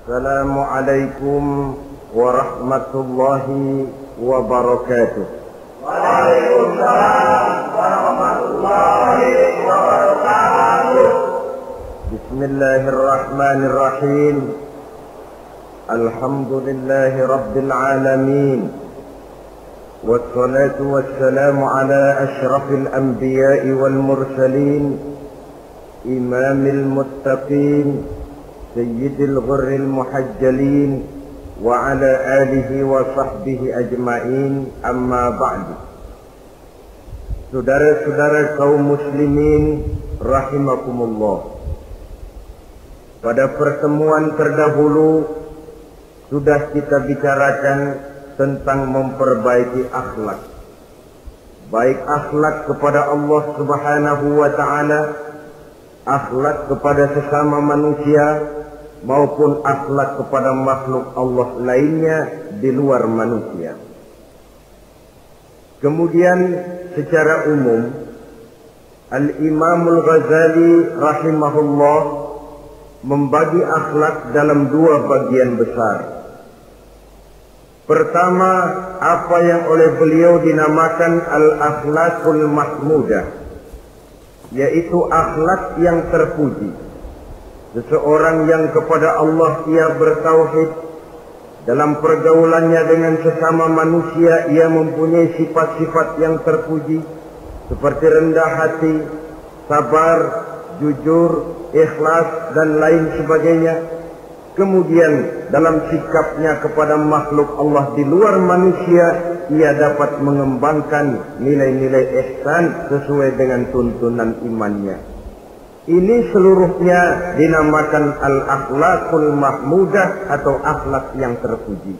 Assalamualaikum warahmatullahi wabarakatuh. Waalaikumsalam warahmatullahi wabarakatuh. Bismillahirrahmanirrahim. Alhamdulillahi rabbil alamin. Wassalatu wassalamu ala ashrafil anbiya'i wal mursalin, imamil muttaqin, sayyidil ghurril muhajjalin, wa ala alihi wa sahbihi ajma'in, amma ba'du. Saudara-saudara kaum muslimin rahimakumullah, pada pertemuan terdahulu sudah kita bicarakan tentang memperbaiki akhlak, baik akhlak kepada Allah Subhanahu wa ta'ala, akhlak kepada sesama manusia, maupun akhlak kepada makhluk Allah lainnya di luar manusia. Kemudian secara umum Al-Imamul Ghazali rahimahullah membagi akhlak dalam dua bagian besar. Pertama, apa yang oleh beliau dinamakan al-akhlaqul mahmudah, yaitu akhlak yang terpuji. Seseorang yang kepada Allah ia bertauhid, dalam pergaulannya dengan sesama manusia ia mempunyai sifat-sifat yang terpuji, seperti rendah hati, sabar, jujur, ikhlas, dan lain sebagainya. Kemudian dalam sikapnya kepada makhluk Allah di luar manusia, ia dapat mengembangkan nilai-nilai ihsan sesuai dengan tuntunan imannya. Ini seluruhnya dinamakan al-akhlaqul mahmudah atau akhlak yang terpuji.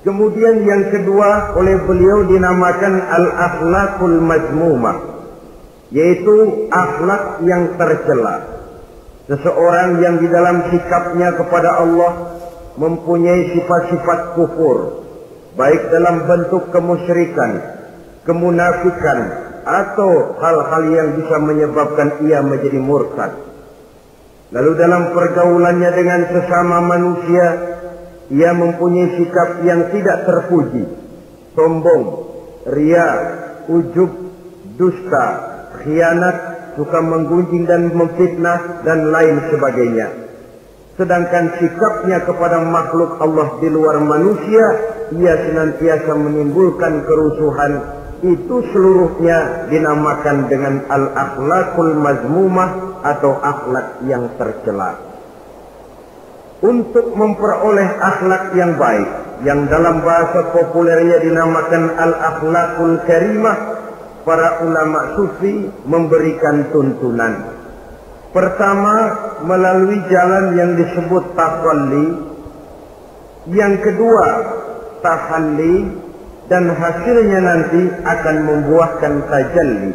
Kemudian yang kedua oleh beliau dinamakan al-akhlaqul mazmumah, yaitu akhlak yang tercela. Seseorang yang di dalam sikapnya kepada Allah mempunyai sifat-sifat kufur, baik dalam bentuk kemusyrikan, kemunafikan, atau hal-hal yang bisa menyebabkan ia menjadi murtad. Lalu dalam pergaulannya dengan sesama manusia, ia mempunyai sikap yang tidak terpuji, sombong, ria, ujub, dusta, khianat, suka menggunjing dan memfitnah, dan lain sebagainya. Sedangkan sikapnya kepada makhluk Allah di luar manusia, ia senantiasa menimbulkan kerusuhan. Itu seluruhnya dinamakan dengan al-akhlaqul mazmumah atau akhlak yang tercela. Untuk memperoleh akhlak yang baik, yang dalam bahasa populernya dinamakan al-akhlaqul karimah, para ulama sufi memberikan tuntunan. Pertama, melalui jalan yang disebut takhalli. Yang kedua, tahalli. Dan hasilnya nanti akan membuahkan tajalli.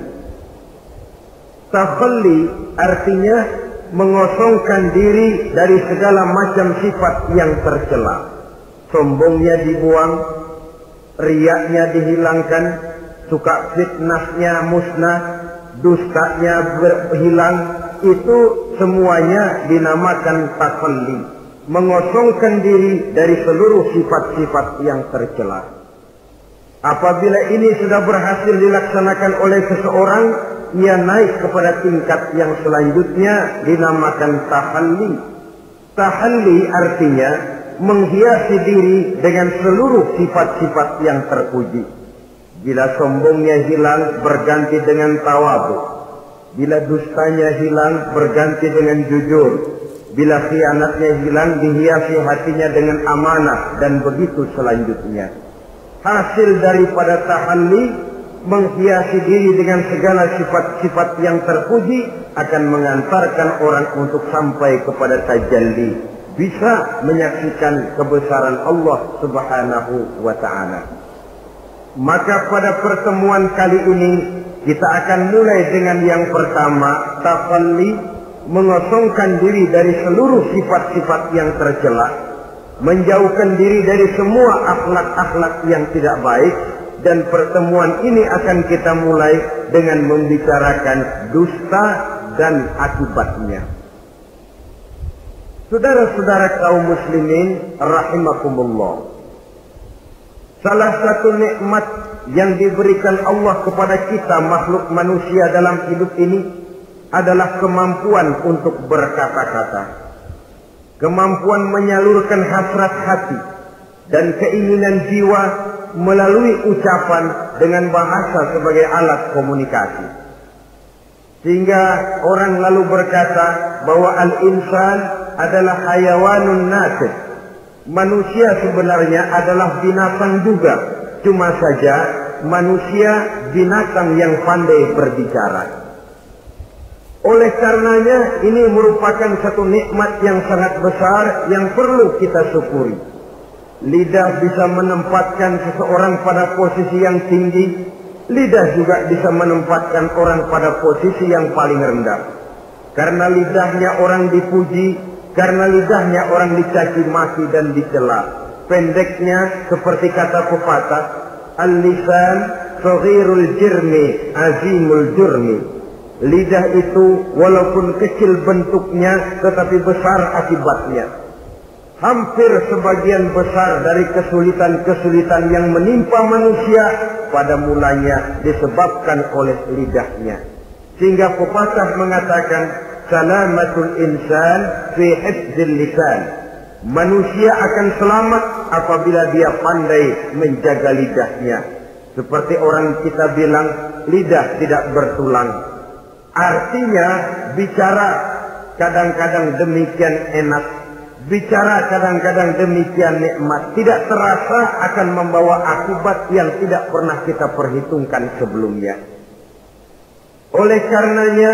Takhalli artinya mengosongkan diri dari segala macam sifat yang tercela. Sombongnya dibuang, riaknya dihilangkan, suka fitnahnya musnah, dustanya berhilang. Itu semuanya dinamakan takhalli, mengosongkan diri dari seluruh sifat-sifat yang tercela. Apabila ini sudah berhasil dilaksanakan oleh seseorang, ia naik kepada tingkat yang selanjutnya dinamakan tahalli. Tahalli artinya menghiasi diri dengan seluruh sifat-sifat yang terpuji. Bila sombongnya hilang, berganti dengan tawadhu. Bila dustanya hilang, berganti dengan jujur. Bila khianatnya hilang, dihiasi hatinya dengan amanah, dan begitu selanjutnya. Hasil daripada tahalli, menghiasi diri dengan segala sifat-sifat yang terpuji, akan mengantarkan orang untuk sampai kepada tajalli, bisa menyaksikan kebesaran Allah Subhanahu wa ta'ala. Maka pada pertemuan kali ini kita akan mulai dengan yang pertama, tahalli, mengosongkan diri dari seluruh sifat-sifat yang tercela, menjauhkan diri dari semua akhlak-akhlak yang tidak baik. Dan pertemuan ini akan kita mulai dengan membicarakan dusta dan akibatnya. Saudara-saudara kaum muslimin rahimakumullah, salah satu nikmat yang diberikan Allah kepada kita makhluk manusia dalam hidup ini adalah kemampuan untuk berkata-kata, kemampuan menyalurkan hasrat hati dan keinginan jiwa melalui ucapan dengan bahasa sebagai alat komunikasi. Sehingga orang lalu berkata bahwa al-insan adalah hayawanun natiq. Manusia sebenarnya adalah binatang juga. Cuma saja manusia binatang yang pandai berbicara. Oleh karenanya ini merupakan satu nikmat yang sangat besar yang perlu kita syukuri. Lidah bisa menempatkan seseorang pada posisi yang tinggi. Lidah juga bisa menempatkan orang pada posisi yang paling rendah. Karena lidahnya orang dipuji, karena lidahnya orang dicaci maki dan dicela. Pendeknya seperti kata pepatah, al-lisan saghirul jirmi azimul jurmi. Lidah itu walaupun kecil bentuknya tetapi besar akibatnya. Hampir sebagian besar dari kesulitan-kesulitan yang menimpa manusia pada mulanya disebabkan oleh lidahnya. Sehingga pepatah mengatakan, salamatul insan fi hifdzil lisan. Manusia akan selamat apabila dia pandai menjaga lidahnya. Seperti orang kita bilang, lidah tidak bertulang. Artinya bicara kadang-kadang demikian enak, bicara kadang-kadang demikian nikmat, tidak terasa akan membawa akibat yang tidak pernah kita perhitungkan sebelumnya. Oleh karenanya,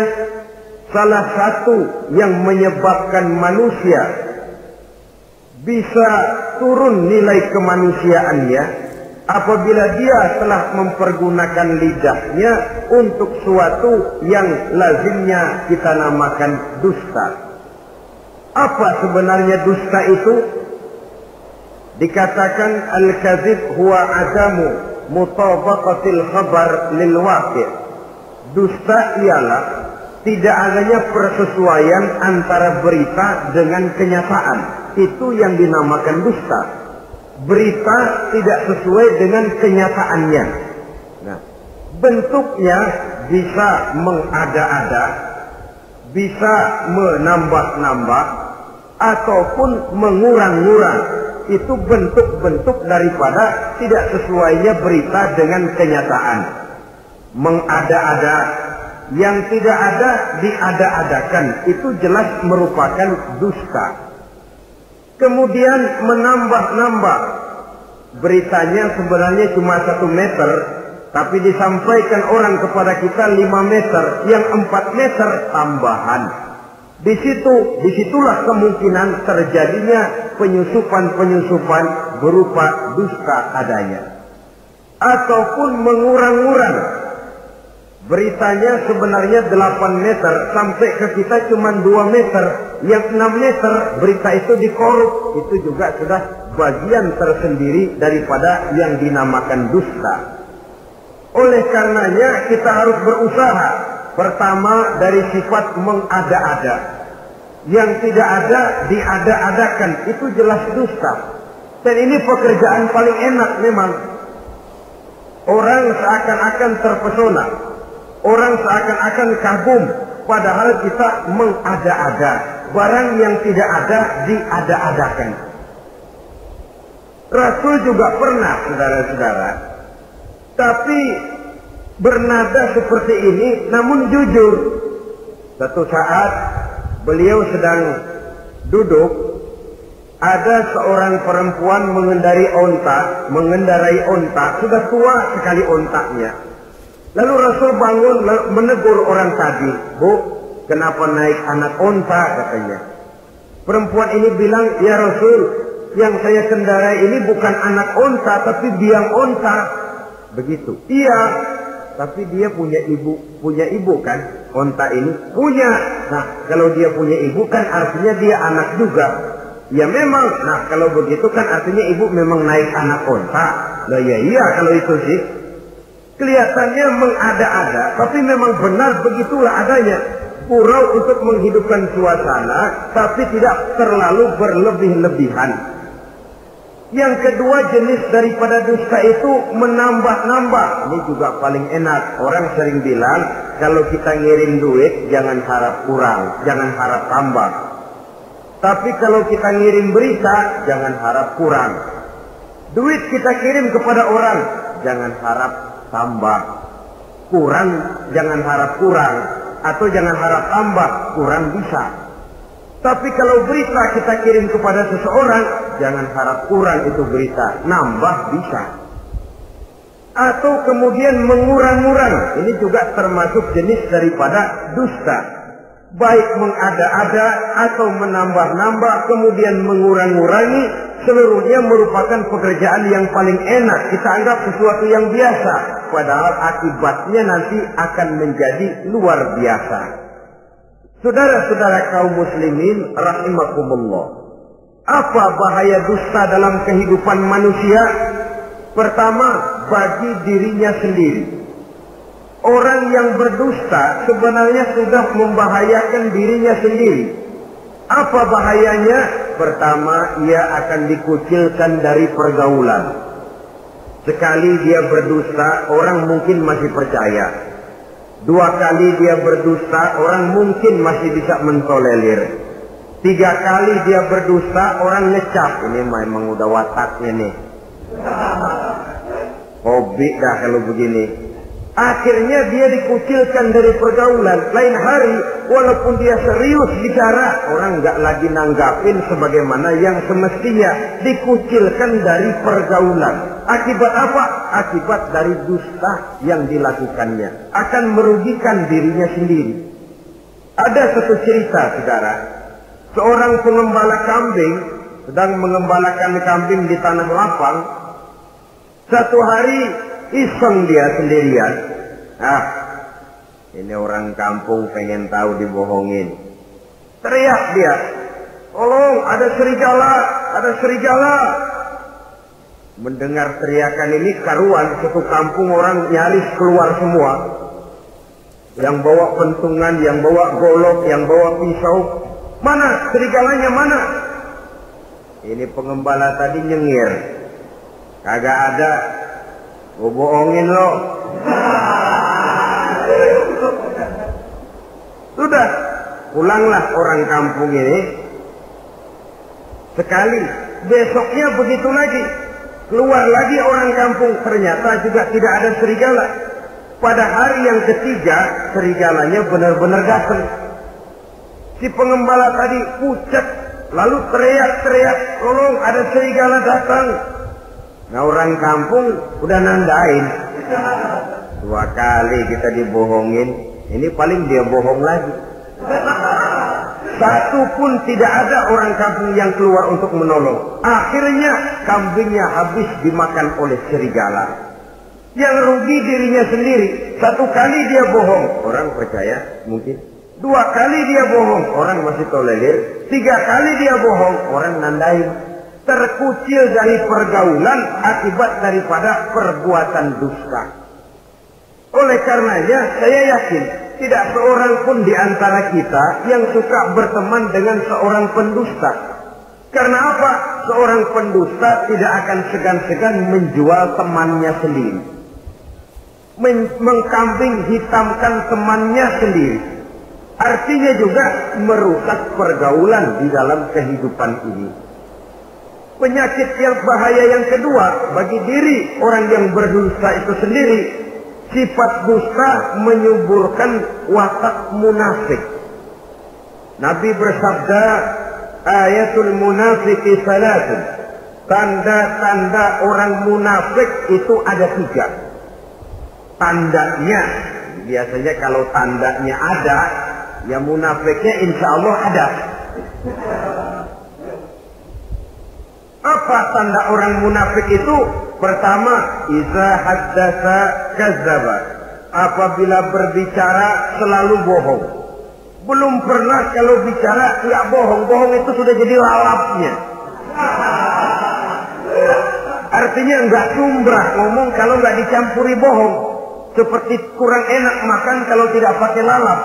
salah satu yang menyebabkan manusia bisa turun nilai kemanusiaannya apabila dia telah mempergunakan lidahnya untuk suatu yang lazimnya kita namakan dusta. Apa sebenarnya dusta itu? Dikatakan al-kadzib huwa adamu mutabaqatil khabar lil waqi'. Dusta ialah tidak adanya persesuaian antara berita dengan kenyataan. Itu yang dinamakan dusta. Berita tidak sesuai dengan kenyataannya. Nah, bentuknya bisa mengada-ada, bisa menambah-nambah, ataupun mengurang-ngurang. Itu bentuk-bentuk daripada tidak sesuainya berita dengan kenyataan. Mengada-ada, yang tidak ada diada-adakan, itu jelas merupakan dusta. Kemudian menambah-nambah, beritanya sebenarnya cuma 1 meter, tapi disampaikan orang kepada kita 5 meter, yang 4 meter tambahan. Disitulah kemungkinan terjadinya penyusupan-penyusupan berupa dusta adanya. Ataupun mengurang-urang. Beritanya sebenarnya 8 meter, sampai ke kita cuma 2 meter. Yang 6 meter berita itu dikorup. Itu juga sudah bagian tersendiri daripada yang dinamakan dusta. Oleh karenanya kita harus berusaha. Pertama dari sifat mengada-ada. Yang tidak ada diada-adakan, itu jelas dusta. Dan ini pekerjaan paling enak memang. Orang seakan-akan terpesona, orang seakan-akan kagum, padahal kita mengada-ada. Barang yang tidak ada diada-adakan. Rasul juga pernah, saudara-saudara, tapi bernada seperti ini, namun jujur. Satu saat beliau sedang duduk, ada seorang perempuan mengendarai onta, sudah tua sekali ontanya. Lalu Rasul bangun menegur orang tadi, "Bu, kenapa naik anak onta?" katanya. Perempuan ini bilang, "Ya Rasul, yang saya kendarai ini bukan anak onta, tapi biang onta." Begitu. "Iya, tapi dia punya ibu kan? Onta ini punya. Nah, kalau dia punya ibu kan artinya dia anak juga." "Ya memang." "Nah, kalau begitu kan artinya ibu memang naik anak onta." "Lah ya iya kalau itu sih." Kelihatannya mengada-ada, tapi memang benar begitulah adanya. Surau untuk menghidupkan suasana, tapi tidak terlalu berlebih-lebihan. Yang kedua, jenis daripada dusta itu menambah-nambah. Ini juga paling enak. Orang sering bilang, kalau kita ngirim duit, jangan harap kurang, jangan harap tambah. Tapi kalau kita ngirim berita, jangan harap kurang. Duit kita kirim kepada orang, jangan harap tambah. Kurang, jangan harap kurang. Atau jangan harap tambah, kurang bisa. Tapi kalau berita kita kirim kepada seseorang, jangan harap kurang itu berita, nambah bisa. Atau kemudian mengurang-urang, ini juga termasuk jenis daripada dusta. Baik mengada-ada atau menambah-nambah, kemudian mengurang-urangi, seluruhnya merupakan pekerjaan yang paling enak. Kita anggap sesuatu yang biasa, padahal akibatnya nanti akan menjadi luar biasa. Saudara-saudara kaum muslimin rahimakumullah. Apa bahaya dusta dalam kehidupan manusia? Pertama, bagi dirinya sendiri. Orang yang berdusta sebenarnya sudah membahayakan dirinya sendiri. Apa bahayanya? Pertama, ia akan dikucilkan dari pergaulan. Sekali dia berdusta, orang mungkin masih percaya. 2 kali dia berdusta, orang mungkin masih bisa mentolerir. 3 kali dia berdusta, orang ngecap. Ini memang udah wataknya nih. Hobi dah kalau begini. Akhirnya dia dikucilkan dari pergaulan. Lain hari, walaupun dia serius bicara, orang nggak lagi nanggapin sebagaimana yang semestinya. Dikucilkan dari pergaulan. Akibat apa? Akibat dari dusta yang dilakukannya. Akan merugikan dirinya sendiri. Ada satu cerita, saudara. Seorang pengembala kambing sedang mengembalakan kambing di tanah lapang. Satu hari iseng dia sendirian. Ini orang kampung pengen tahu dibohongin. Teriak dia, tolong ada serigala, ada serigala. Mendengar teriakan ini karuan, satu kampung orang nyaris keluar semua. Yang bawa pentungan, yang bawa golok, yang bawa pisau. Mana serigalanya mana? Ini pengembala tadi nyengir. Kagak ada. Gue bohongin lo. Sudah, pulanglah orang kampung ini. Sekali, besoknya begitu lagi. Keluar lagi orang kampung, ternyata juga tidak ada serigala. Pada hari yang ketiga, serigalanya benar-benar datang. Si pengembala tadi pucat, lalu teriak-teriak, tolong ada serigala datang. Nah orang kampung udah nandain. 2 kali kita dibohongin, ini paling dia bohong lagi. Satu pun tidak ada orang kampung yang keluar untuk menolong. Akhirnya kambingnya habis dimakan oleh serigala. Yang rugi dirinya sendiri. 1 kali dia bohong, orang percaya mungkin. 2 kali dia bohong, orang masih tolerir. 3 kali dia bohong, orang nandain. Terkucil dari pergaulan akibat daripada perbuatan dusta. Oleh karenanya saya yakin tidak seorang pun di antara kita yang suka berteman dengan seorang pendusta. Karena apa? Seorang pendusta tidak akan segan-segan menjual temannya sendiri. Mengkambing hitamkan temannya sendiri. Artinya juga merusak pergaulan di dalam kehidupan ini. Penyakit yang bahaya yang kedua bagi diri orang yang berdusta itu sendiri, sifat dusta menyuburkan watak munafik. Nabi bersabda, ayatul munafiqi salatun. Tanda-tanda orang munafik itu ada 3. Tandanya, biasanya kalau tandanya ada, ya munafiknya insya Allah ada. Apa tanda orang munafik itu? Pertama, iza haddatsa kadzdzaba. Apabila berbicara selalu bohong. Belum pernah kalau bicara tidak bohong. Bohong itu sudah jadi lalapnya. Artinya enggak sumbrah ngomong kalau enggak dicampuri bohong. Seperti kurang enak makan kalau tidak pakai lalap.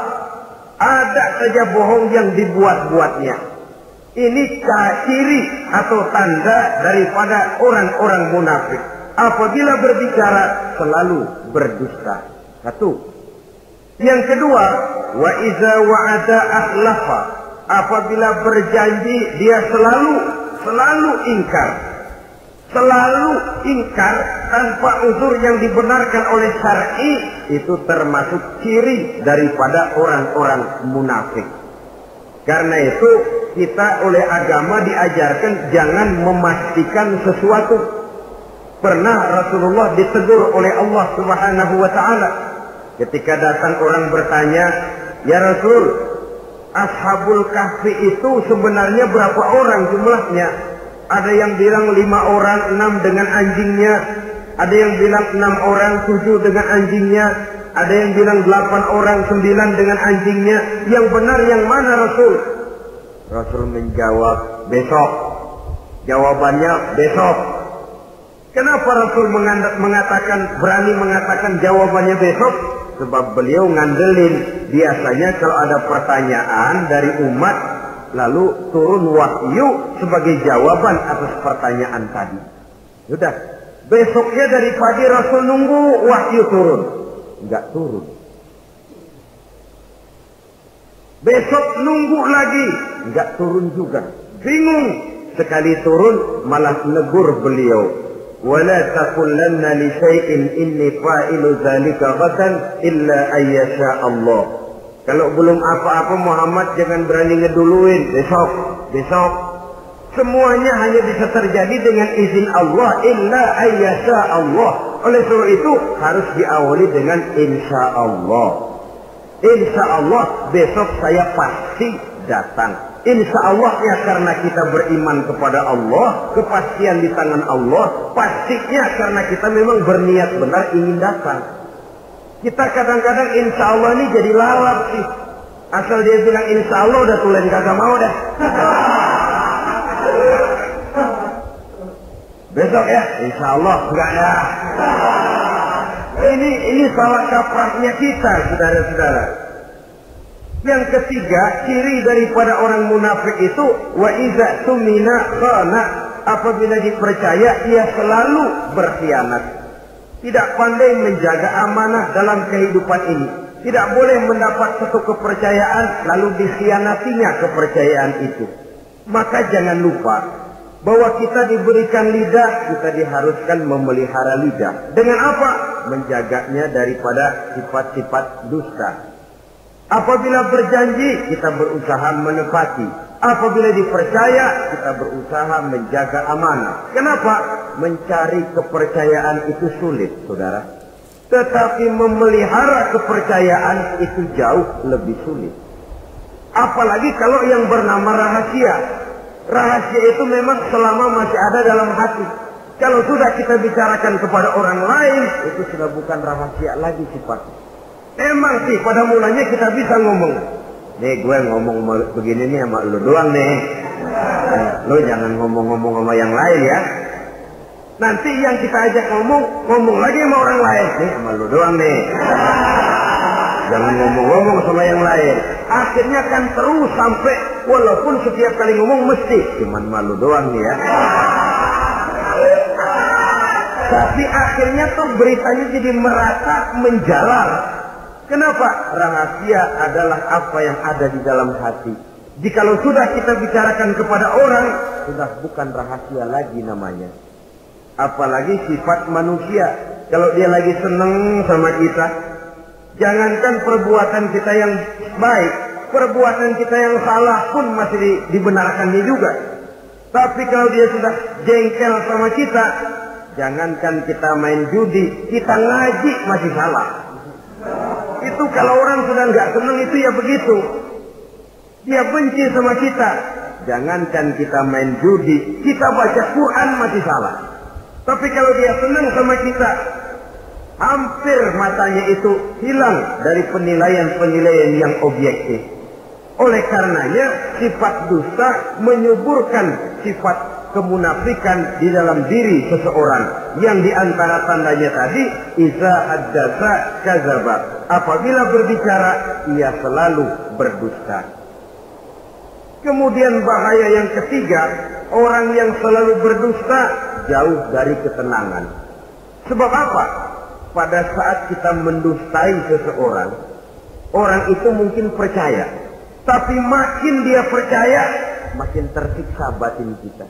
Ada saja bohong yang dibuat-buatnya. Ini ciri atau tanda daripada orang-orang munafik. Apabila berbicara selalu berdusta. Satu. Yang kedua, wa iza wa'ada akhlafa. Apabila berjanji dia selalu ingkar. Selalu ingkar tanpa uzur yang dibenarkan oleh syar'i, itu termasuk ciri daripada orang-orang munafik. Karena itu kita oleh agama diajarkan jangan memastikan sesuatu. Pernah Rasulullah ditegur oleh Allah Subhanahu wa taala ketika datang orang bertanya, "Ya Rasul, Ashabul Kahfi itu sebenarnya berapa orang jumlahnya?" Ada yang bilang 5 orang, 6 dengan anjingnya. Ada yang bilang 6 orang, 7 dengan anjingnya. Ada yang bilang 8 orang, 9 dengan anjingnya. Yang benar yang mana Rasul? Rasul menjawab, besok. Jawabannya besok. Kenapa Rasul berani mengatakan jawabannya besok? Sebab beliau ngandelin. Biasanya kalau ada pertanyaan dari umat, lalu turun wahyu sebagai jawaban atas pertanyaan tadi. Sudah, besoknya dari pagi Rasul nunggu wahyu turun. Enggak turun. Besok nunggu lagi, enggak turun juga. Bingung. Sekali turun malah negur beliau. Wala taqulanna li syai'in inni fa'ilu dzalika ghadan illa ayyasha Allah. Kalau belum apa-apa Muhammad jangan berani ngeduluin. Besok. Semuanya hanya bisa terjadi dengan izin Allah. Illa ayyasha Allah. Oleh sebab itu harus diawali dengan insya Allah. Insya Allah besok saya pasti datang. Insya Allah ya, karena kita beriman kepada Allah. Kepastian di tangan Allah. Pastinya karena kita memang berniat benar ingin datang. Kita kadang-kadang insya Allah ini jadi lalap sih. Asal dia bilang insya Allah udah tulen kagak mau dah. Besok ya, insya Allah enggak ya. Ini salah kaprahnya kita, saudara-saudara. Yang ketiga, ciri daripada orang munafik itu wa iza tumina khana. Apabila dipercaya ia selalu berkhianat. Tidak pandai menjaga amanah dalam kehidupan ini. Tidak boleh mendapat satu kepercayaan lalu dikhianatinya kepercayaan itu. Maka jangan lupa bahwa kita diberikan lidah, kita diharuskan memelihara lidah. Dengan apa? Menjaganya daripada sifat-sifat dusta. Apabila berjanji, kita berusaha menepati. Apabila dipercaya, kita berusaha menjaga amanah. Kenapa? Mencari kepercayaan itu sulit, saudara. Tetapi memelihara kepercayaan itu jauh lebih sulit. Apalagi kalau yang bernama rahasia. Rahasia itu memang selama masih ada dalam hati. Kalau sudah kita bicarakan kepada orang lain, itu sudah bukan rahasia lagi sifatnya. Emang sih pada mulanya kita bisa ngomong, nih gue ngomong begini nih sama lu doang nih. Lu jangan ngomong-ngomong sama yang lain ya. Nanti yang kita ajak ngomong lagi sama orang lain. Nih sama lu doang nih. Jangan ngomong-ngomong sama yang lain. Akhirnya kan terus sampai walaupun setiap kali ngomong mesti cuman malu doang nih ya. Tapi akhirnya tuh beritanya jadi merata menjalar. Kenapa? Rahasia adalah apa yang ada di dalam hati. Jikalau sudah kita bicarakan kepada orang, sudah bukan rahasia lagi namanya. Apalagi sifat manusia. Kalau dia lagi seneng sama kita, jangankan perbuatan kita yang baik, perbuatan kita yang salah pun masih dibenarkannya juga. Tapi kalau dia sudah jengkel sama kita, jangankan kita main judi, kita ngaji masih salah. Itu kalau orang sudah nggak senang itu ya begitu. Dia benci sama kita. Jangankan kita main judi, kita baca Quran masih salah. Tapi kalau dia senang sama kita, hampir matanya itu hilang dari penilaian-penilaian yang objektif. Oleh karenanya sifat dusta menyuburkan sifat kemunafikan di dalam diri seseorang yang diantara tandanya tadi iza haddatsa kadzaba, apabila berbicara ia selalu berdusta. Kemudian bahaya yang ketiga, orang yang selalu berdusta jauh dari ketenangan. Sebab apa? Pada saat kita mendustai seseorang, orang itu mungkin percaya, tapi makin dia percaya makin tersiksa batin kita.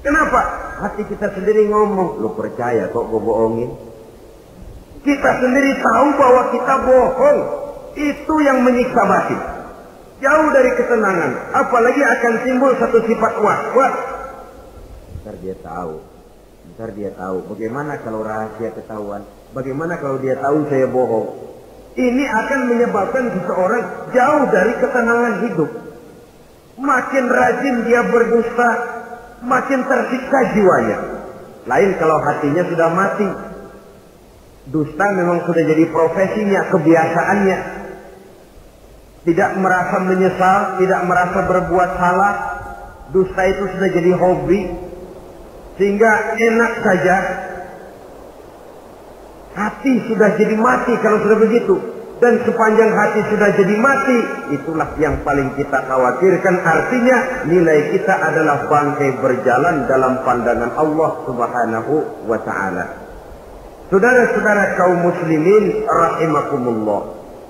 Kenapa? Hati kita sendiri ngomong, lu percaya kok gue bohongin? Kita sendiri tahu bahwa kita bohong. Itu yang menyiksa batin. Jauh dari ketenangan. Apalagi akan timbul satu sifat was-was. Ntar dia tahu. Bagaimana kalau rahasia ketahuan? Bagaimana kalau dia tahu saya bohong? Ini akan menyebabkan seseorang jauh dari ketenangan hidup. Makin rajin dia berdusta, makin tersiksa jiwanya. Lain kalau hatinya sudah mati. Dusta memang sudah jadi profesinya, kebiasaannya. Tidak merasa menyesal, tidak merasa berbuat salah. Dusta itu sudah jadi hobi. Sehingga enak saja. Hati sudah jadi mati kalau sudah begitu. Dan sepanjang hati sudah jadi mati, itulah yang paling kita khawatirkan. Artinya nilai kita adalah bangkai berjalan dalam pandangan Allah Subhanahu wa ta'ala. Saudara-saudara kaum muslimin rahimakumullah,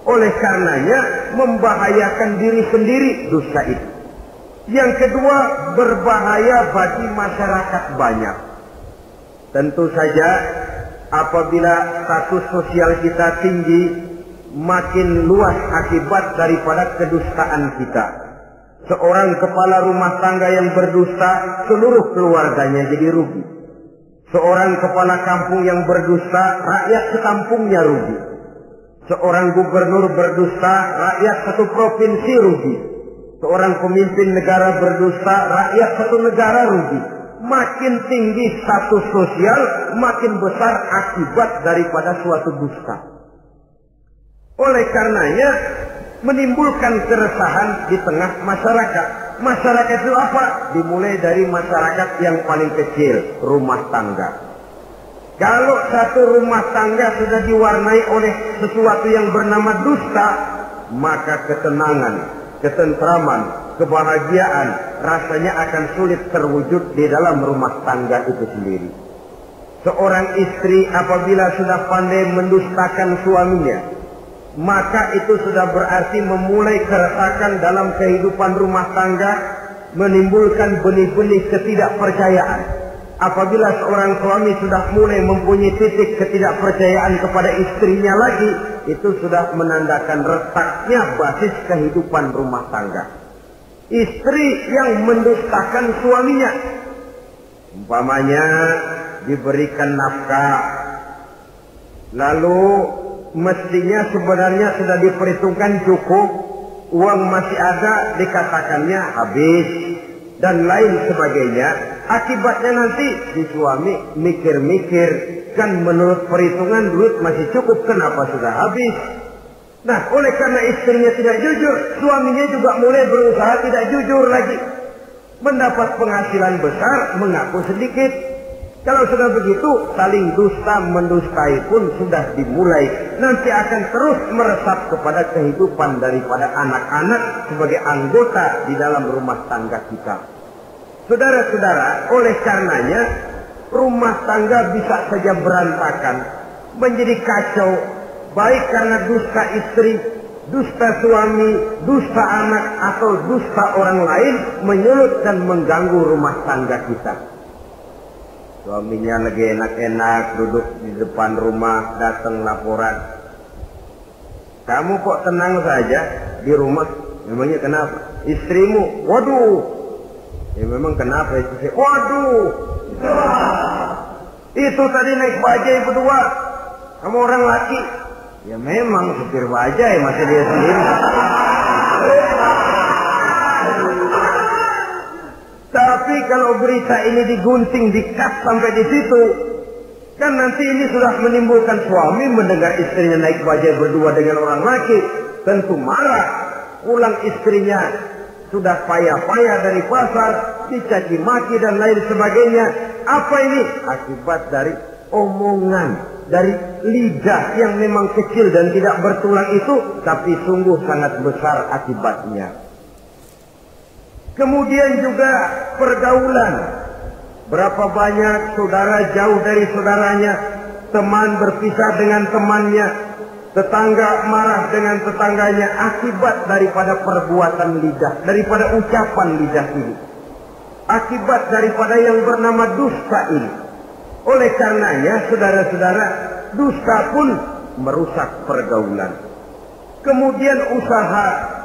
oleh karenanya membahayakan diri sendiri dusta itu. Yang kedua, berbahaya bagi masyarakat banyak. Tentu saja apabila status sosial kita tinggi, makin luas akibat daripada kedustaan kita. Seorang kepala rumah tangga yang berdusta, seluruh keluarganya jadi rugi. Seorang kepala kampung yang berdusta, rakyat sekampungnya rugi. Seorang gubernur berdusta, rakyat satu provinsi rugi. Seorang pemimpin negara berdusta, rakyat satu negara rugi. Makin tinggi status sosial, makin besar akibat daripada suatu dusta. Oleh karenanya menimbulkan keresahan di tengah masyarakat. Masyarakat itu apa? Dimulai dari masyarakat yang paling kecil, rumah tangga. Kalau satu rumah tangga sudah diwarnai oleh sesuatu yang bernama dusta, maka ketenangan, ketentraman, kebahagiaan rasanya akan sulit terwujud di dalam rumah tangga itu sendiri. Seorang istri apabila sudah pandai mendustakan suaminya, maka itu sudah berarti memulai keretakan dalam kehidupan rumah tangga, menimbulkan benih-benih ketidakpercayaan. Apabila seorang suami sudah mulai mempunyai titik ketidakpercayaan kepada istrinya lagi, itu sudah menandakan retaknya basis kehidupan rumah tangga. Istri yang mendustakan suaminya, umpamanya diberikan nafkah, lalu mestinya sebenarnya sudah diperhitungkan cukup, uang masih ada, dikatakannya habis, dan lain sebagainya. Akibatnya nanti si suami mikir-mikir, kan menurut perhitungan duit masih cukup, kenapa sudah habis? Nah, oleh karena istrinya tidak jujur, suaminya juga mulai berusaha tidak jujur lagi. Mendapat penghasilan besar, mengaku sedikit. Kalau sudah begitu, saling dusta mendustai pun sudah dimulai. Nanti akan terus meresap kepada kehidupan daripada anak-anak sebagai anggota di dalam rumah tangga kita. Saudara-saudara, oleh karenanya rumah tangga bisa saja berantakan, menjadi kacau, baik karena dusta istri, dusta suami, dusta anak, atau dusta orang lain menyulut dan mengganggu rumah tangga kita. Suaminya lagi enak-enak duduk di depan rumah, datang laporan. Kamu kok tenang saja di rumah? Memangnya kenapa? Istrimu, waduh. Ya memang kenapa istri? Waduh. Itu tadi naik bajai berdua. Kamu orang laki. Ya memang supir bajai, masih dia sendiri. Tapi kalau berita ini digunting, dikat sampai di situ, kan nanti ini sudah menimbulkan suami mendengar istrinya naik bajai berdua dengan orang laki, tentu marah. Pulang istrinya sudah payah-payah dari pasar, dicaci maki dan lain sebagainya. Apa ini? Akibat dari omongan, dari lidah yang memang kecil dan tidak bertulang itu, tapi sungguh sangat besar akibatnya. Kemudian juga pergaulan. Berapa banyak saudara jauh dari saudaranya, teman berpisah dengan temannya, tetangga marah dengan tetangganya, akibat daripada perbuatan lidah, daripada ucapan lidah ini, akibat daripada yang bernama dusta ini. Oleh karenanya, saudara-saudara, dusta pun merusak pergaulan. Kemudian usaha.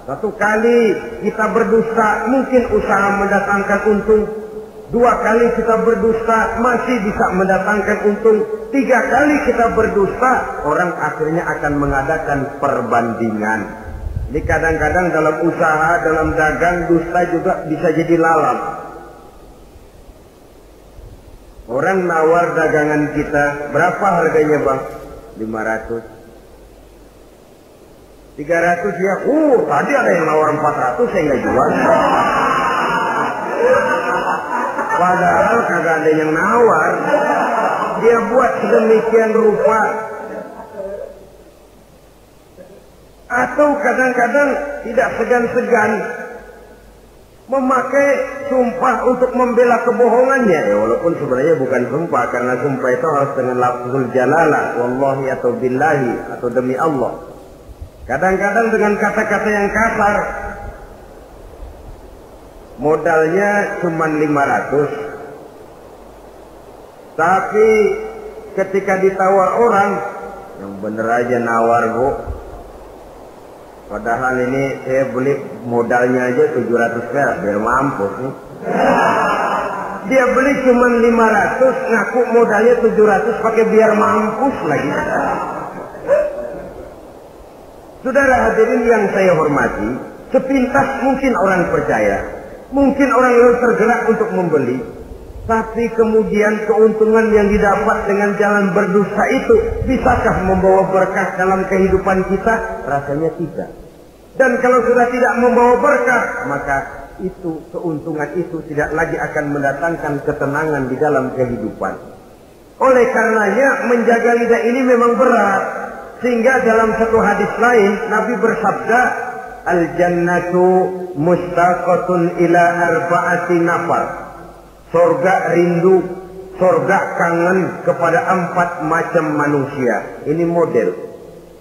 Satu kali kita berdusta, mungkin usaha mendatangkan untung. 2 kali kita berdusta, masih bisa mendatangkan untung. 3 kali kita berdusta, orang akhirnya akan mengadakan perbandingan. Jadi kadang-kadang dalam usaha, dalam dagang, dusta juga bisa jadi lalat. Orang nawar dagangan kita, berapa harganya bang? 500. 300 ya, tadi ada yang nawar 400, saya nggak jual. Padahal kagak ada yang nawar. Dia buat sedemikian rupa. Atau kadang-kadang tidak segan-segan memakai sumpah untuk membela kebohongannya. Ya, walaupun sebenarnya bukan sumpah, karena sumpah itu harus dengan lafzul jalalah, wallahi atau billahi atau demi Allah. Kadang-kadang dengan kata-kata yang kasar. Modalnya cuma 500. Tapi ketika ditawar orang, yang bener aja nawar bu. Padahal ini saya beli modalnya aja 700 perak, biar mampus nih. Dia beli cuma 500, ngaku modalnya 700 pakai biar mampus lagi. Saudara hadirin yang saya hormati, sepintas mungkin orang percaya, mungkin orang yang tergerak untuk membeli, tapi kemudian keuntungan yang didapat dengan jalan berdusta itu bisakah membawa berkah dalam kehidupan kita? Rasanya tidak. Dan kalau sudah tidak membawa berkah, maka itu keuntungan itu tidak lagi akan mendatangkan ketenangan di dalam kehidupan. Oleh karenanya menjaga lidah ini memang berat. Sehingga dalam satu hadis lain Nabi bersabda, al-jannatu mustaqatun ila arba'ati nafar. Surga rindu, surga kangen kepada 4 macam manusia. Ini model.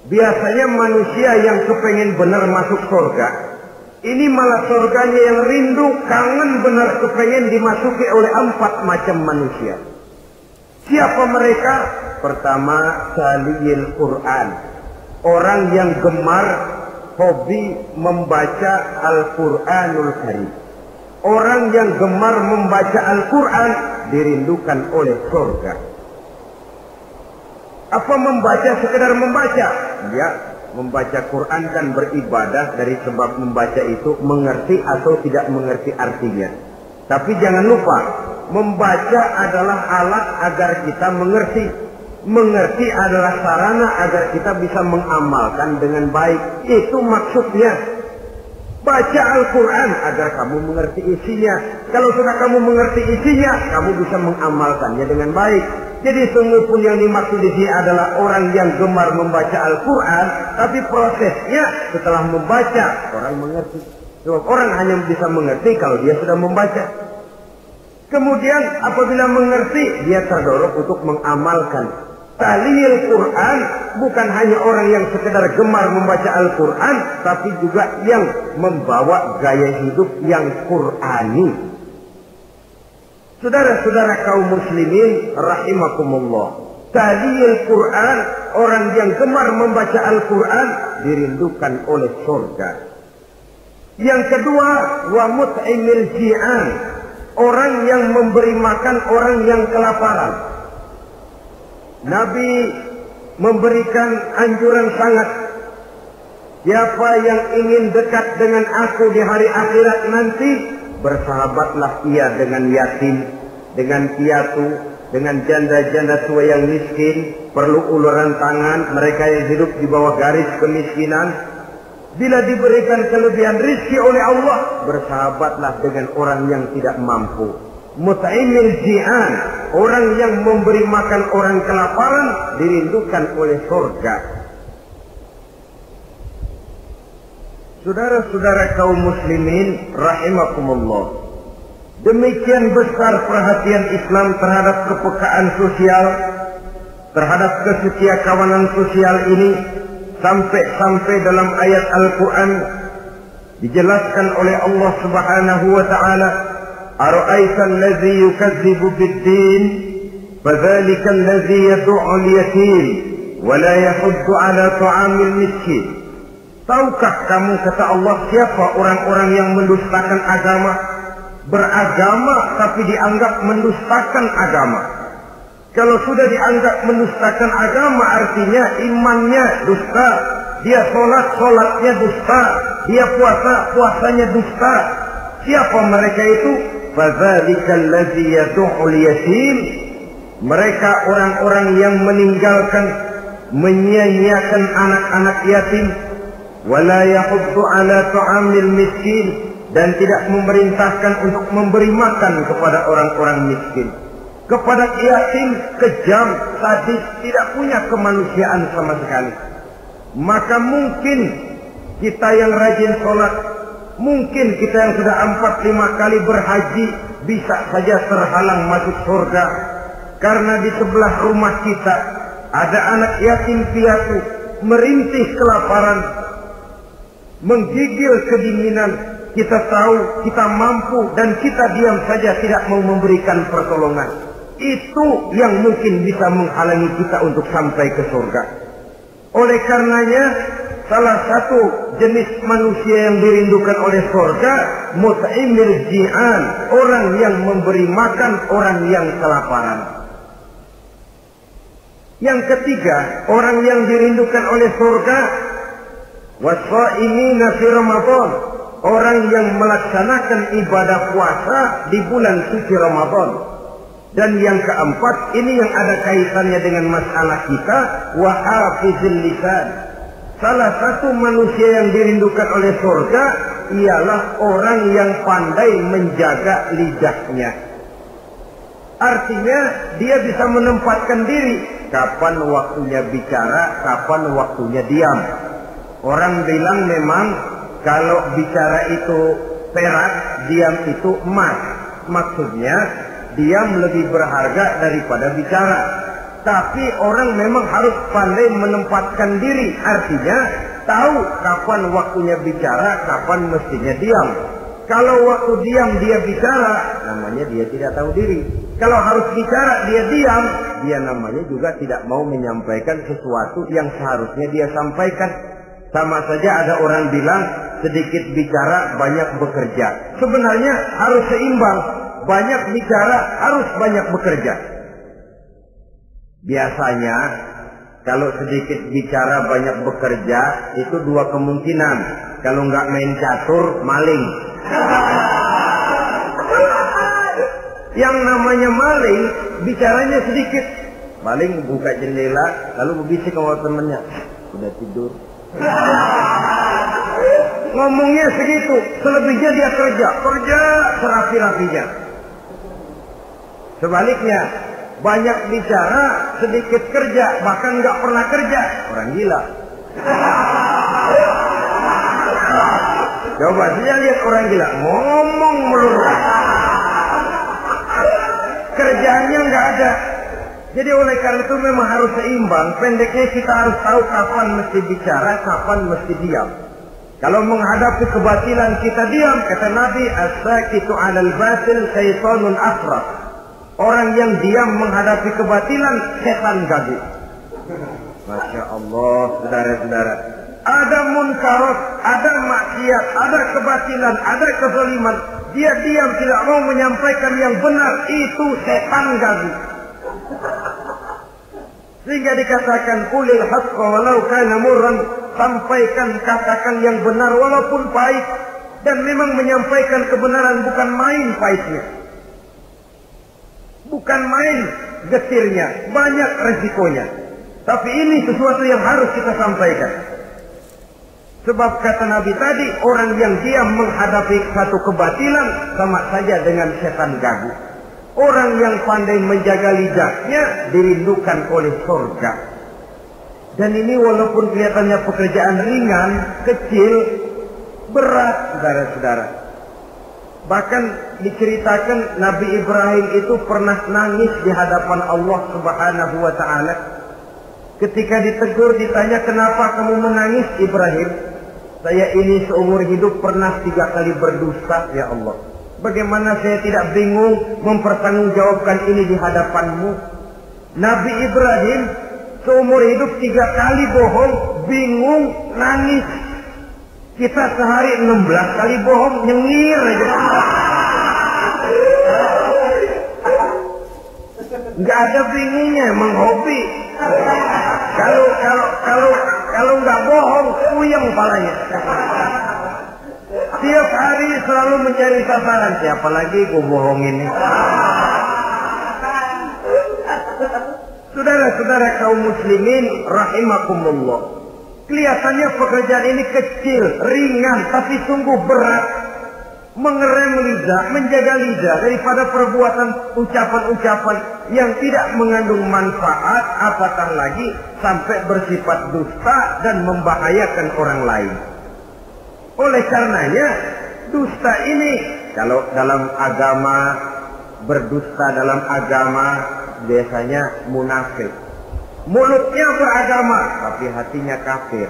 Biasanya manusia yang kepengen benar masuk surga, ini malah surganya yang rindu, kangen benar kepengen dimasuki oleh 4 macam manusia. Siapa mereka? Pertama, saliyil Quran. Orang yang gemar, hobi membaca Al-Quranul Karim. Orang yang gemar membaca Al-Quran dirindukan oleh surga. Apa membaca sekedar membaca? Ya, membaca Quran dan beribadah dari sebab membaca itu mengerti atau tidak mengerti artinya. Tapi jangan lupa, membaca adalah alat agar kita mengerti. Mengerti adalah sarana agar kita bisa mengamalkan dengan baik. Itu maksudnya. Baca Al-Quran agar kamu mengerti isinya. Kalau sudah kamu mengerti isinya, kamu bisa mengamalkannya dengan baik. Jadi sungguh pun yang dimaksud di sini adalah orang yang gemar membaca Al-Quran, tapi prosesnya setelah membaca orang mengerti. Sebab orang hanya bisa mengerti kalau dia sudah membaca. Kemudian apabila mengerti, dia terdorong untuk mengamalkan. Tahlil Quran bukan hanya orang yang sekedar gemar membaca Al-Quran, tapi juga yang membawa gaya hidup yang Qurani. Saudara-saudara kaum muslimin rahimakumullah, tahlil Quran, orang yang gemar membaca Al-Quran dirindukan oleh surga. Yang kedua, wa mut'imil ji'an, orang yang memberi makan orang yang kelaparan. Nabi memberikan anjuran sangat, siapa yang ingin dekat dengan aku di hari akhirat nanti, bersahabatlah ia dengan yatim, dengan piatu, dengan janda-janda tua yang miskin, perlu uluran tangan, mereka yang hidup di bawah garis kemiskinan. Bila diberikan kelebihan rizki oleh Allah, bersahabatlah dengan orang yang tidak mampu. Mut'imil ji'an, orang yang memberi makan orang kelaparan, dirindukan oleh surga. Saudara-saudara kaum muslimin rahimakumullah, demikian besar perhatian Islam terhadap kepekaan sosial, terhadap kesetia kawanan sosial ini, sampai dalam ayat Al-Quran dijelaskan oleh Allah Subhanahu wa ta'ala, ara'aita allazi yukadzibu bid-din fadzalika allazi yad'u al-yatim wa la yahuddu ala ta'amil miskin. Tahukah kamu, kata Allah, siapa orang-orang yang mendustakan agama, beragama tapi dianggap mendustakan agama. Kalau sudah dianggap mendustakan agama, artinya imannya dusta, dia sholatnya dusta, dia puasanya dusta. Siapa mereka itu? Fadzalika allazi yad'ul yatim. Mereka orang-orang yang meninggalkan, menyia-nyiakan anak-anak yatim, wala yahuddu ala ta'amil miskin, dan tidak memerintahkan untuk memberi makan kepada orang-orang miskin. Kepada yatim kejam, sadis, tidak punya kemanusiaan sama sekali. Maka mungkin kita yang rajin sholat, mungkin kita yang sudah 4-5 kali berhaji, bisa saja terhalang masuk surga. Karena di sebelah rumah kita ada anak yatim piatu, merintih kelaparan, menggigil kedinginan. Kita tahu, kita mampu, dan kita diam saja tidak mau memberikan pertolongan. Itu yang mungkin bisa menghalangi kita untuk sampai ke surga. Oleh karenanya, salah satu jenis manusia yang dirindukan oleh surga, mut'imil ji'an, orang yang memberi makan orang yang kelaparan. Yang ketiga, orang yang dirindukan oleh surga, wasa'imina fi Ramadan, orang yang melaksanakan ibadah puasa di bulan suci Ramadan. Dan yang keempat, ini yang ada kaitannya dengan masalah kita, wa hafizil lisan. Salah satu manusia yang dirindukan oleh surga ialah orang yang pandai menjaga lidahnya. Artinya dia bisa menempatkan diri, kapan waktunya bicara, kapan waktunya diam. Orang bilang memang kalau bicara itu perak, diam itu emas. Maksudnya diam lebih berharga daripada bicara. Tapi orang memang harus pandai menempatkan diri. Artinya tahu kapan waktunya bicara, kapan mestinya diam. Kalau waktu diam dia bicara, namanya dia tidak tahu diri. Kalau harus bicara dia diam, dia namanya juga tidak mau menyampaikan sesuatu yang seharusnya dia sampaikan. Sama saja ada orang bilang sedikit bicara banyak bekerja. Sebenarnya harus seimbang. Banyak bicara harus banyak bekerja. Biasanya kalau sedikit bicara banyak bekerja itu dua kemungkinan. Kalau nggak main catur, maling. Yang namanya maling, bicaranya sedikit. Maling buka jendela lalu berbisik sama temennya, udah tidur. Ngomongnya segitu, selebihnya dia kerja serapi-rapinya. Sebaliknya, banyak bicara, sedikit kerja, bahkan nggak pernah kerja, orang gila. Coba saja lihat orang gila, ngomong melulu, kerjaannya nggak ada. Jadi oleh karena itu memang harus seimbang. Pendeknya kita harus tahu kapan mesti bicara, kapan mesti diam. Kalau menghadapi kebatilan kita diam, kata Nabi, as-sakitu 'alal batil syaitanun asraf. Orang yang diam menghadapi kebatilan, setan gaduh. Masya Allah, saudara-saudara. Ada munkarat, ada maksiat, ada kebatilan, ada kezaliman. Dia diam, tidak mau menyampaikan yang benar. Itu setan gaduh. Sehingga dikatakan, qulil haqqa walau kana murran. Sampaikan, katakan yang benar walaupun pahit. Dan memang menyampaikan kebenaran bukan main pahitnya. Bukan main getirnya, banyak resikonya. Tapi ini sesuatu yang harus kita sampaikan. Sebab kata Nabi tadi, orang yang diam menghadapi satu kebatilan sama saja dengan setan gagu. Orang yang pandai menjaga lidahnya dirindukan oleh surga. Dan ini walaupun kelihatannya pekerjaan ringan, kecil, berat, saudara-saudara. Bahkan diceritakan Nabi Ibrahim itu pernah nangis di hadapan Allah Subhanahu wa Ta'ala. Ketika ditegur, ditanya, kenapa kamu menangis Ibrahim? Saya ini seumur hidup pernah 3 kali berdusta, ya Allah. Bagaimana saya tidak bingung mempertanggungjawabkan ini di hadapanmu? Nabi Ibrahim seumur hidup 3 kali bohong, bingung, nangis. Kita sehari 16 kali bohong, nyengir aja. Nggak ada bingungnya, emang hobi. Kalau nggak bohong, puyeng palanya. Tiap hari selalu mencari sasaran. Siapa lagi gue bohongin nih? Saudara-saudara kaum muslimin rahimakumullah. Kelihatannya pekerjaan ini kecil, ringan, tapi sungguh berat. Mengerem lidah, menjaga lidah daripada perbuatan ucapan-ucapan yang tidak mengandung manfaat, apatah lagi sampai bersifat dusta dan membahayakan orang lain. Oleh karenanya, dusta ini, kalau dalam agama, berdusta dalam agama biasanya munafik. Mulutnya beragama, tapi hatinya kafir.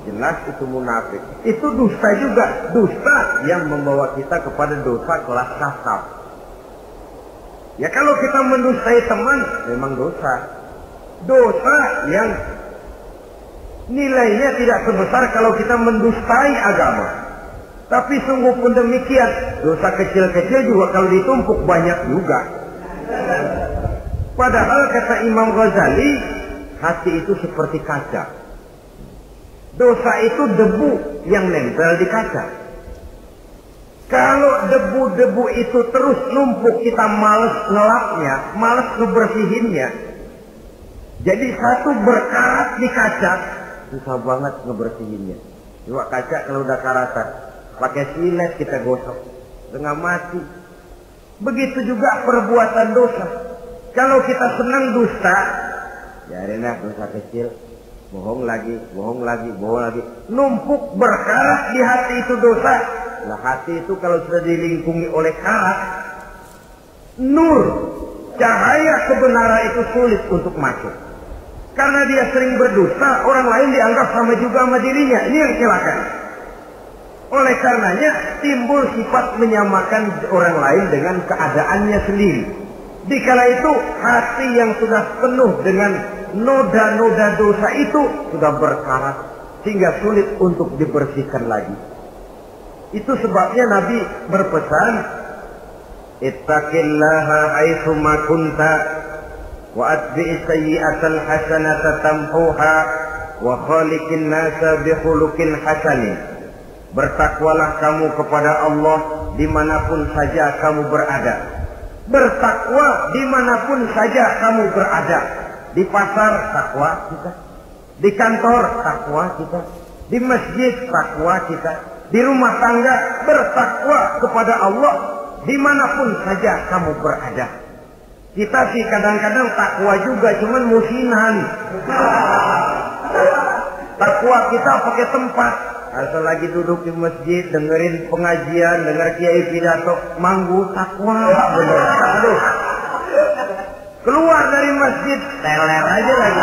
Jelas itu munafik. Itu dusta juga. Dusta yang membawa kita kepada dosa kelas kasar. Ya kalau kita mendustai teman, memang dosa. Dosa yang nilainya tidak sebesar kalau kita mendustai agama. Tapi sungguh pun demikian, dosa kecil-kecil juga kalau ditumpuk banyak juga. Padahal kata Imam Ghazali, hati itu seperti kaca. Dosa itu debu yang nempel di kaca. Kalau debu-debu itu terus numpuk, kita males ngelapnya, males ngebersihinnya. Jadi satu berkarat di kaca, susah banget ngebersihinnya. Coba kaca kalau udah karatan, pakai silet kita gosok, setengah mati. Begitu juga perbuatan dosa. Kalau kita senang dusta, biarinlah dosa kecil. Bohong lagi, bohong lagi, bohong lagi. Numpuk berkarat di hati itu dosa. Nah hati itu kalau sudah dilingkungi oleh karat, nur, cahaya kebenaran itu sulit untuk masuk. Karena dia sering berdusta, orang lain dianggap sama juga sama dirinya. Ini yang celaka. Oleh karenanya timbul sifat menyamakan orang lain dengan keadaannya sendiri. Dikala itu hati yang sudah penuh dengan noda-noda dosa itu sudah berkarat sehingga sulit untuk dibersihkan lagi. Itu sebabnya Nabi berpesan, ittaqillaha haitsu ma kunta wa atbi'is sayyi'atal hasanata tamhuha wa khaliqin nasa bi khuluqin hasanin. Bertakwalah kamu kepada Allah dimanapun saja kamu berada. Bertakwa dimanapun saja kamu berada. Di pasar takwa kita, di kantor takwa kita, di masjid takwa kita, di rumah tangga bertakwa kepada Allah dimanapun saja kamu berada. Kita sih kadang-kadang takwa juga cuman musinan. Takwa kita pakai tempat. Asal lagi duduk di masjid dengerin pengajian, denger kiai pidato, manggu takwa bener. Aduh. Keluar dari masjid, teler aja lagi.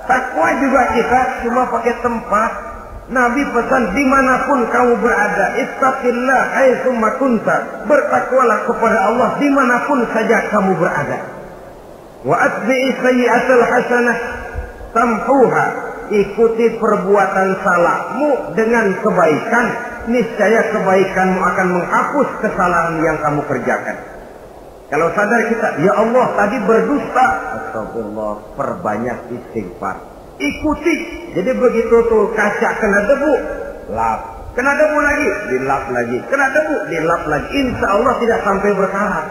Takwa juga kita cuma pakai tempat. Nabi pesan dimanapun kamu berada, ittaqillah haitsu ma kunta. Bertakwalah kepada Allah dimanapun saja kamu berada. Wa atbi'i sayyi'atal hasanah tamhuha. Ikuti perbuatan salahmu dengan kebaikan, niscaya kebaikanmu akan menghapus kesalahan yang kamu kerjakan. Kalau sadar kita, ya Allah tadi berdusta, astagfirullah, perbanyak istighfar. Ikuti. Jadi begitu tuh kaca kena debu, lap. Kena debu lagi, dilap lagi. Kena debu, dilap lagi. Insya Allah tidak sampai berkarat.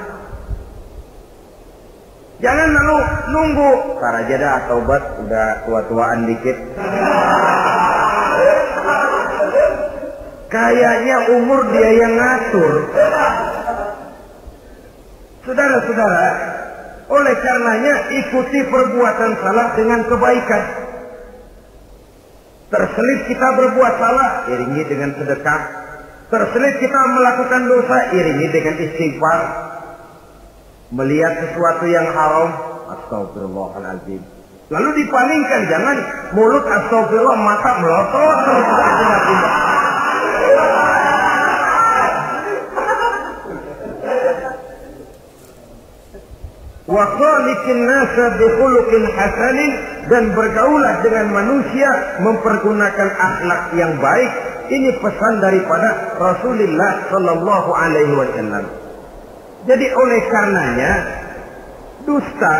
Jangan lalu nunggu. Ntar aja dah taubat, udah tua-tuaan dikit. Kayaknya umur dia yang ngatur. Saudara-saudara, oleh karenanya ikuti perbuatan salah dengan kebaikan. Terselip kita berbuat salah, iringi dengan sedekah. Terselip kita melakukan dosa, iringi dengan istighfar. Melihat sesuatu yang haram, astagfirullahaladzim. Lalu dipalingkan, jangan mulut astagfirullah, mata melotot. Wa khaliqin nasa bi khuluqin hasanin, dan bergaulah dengan manusia mempergunakan akhlak yang baik. Ini pesan daripada Rasulullah sallallahu alaihi wasallam. Jadi oleh karenanya dusta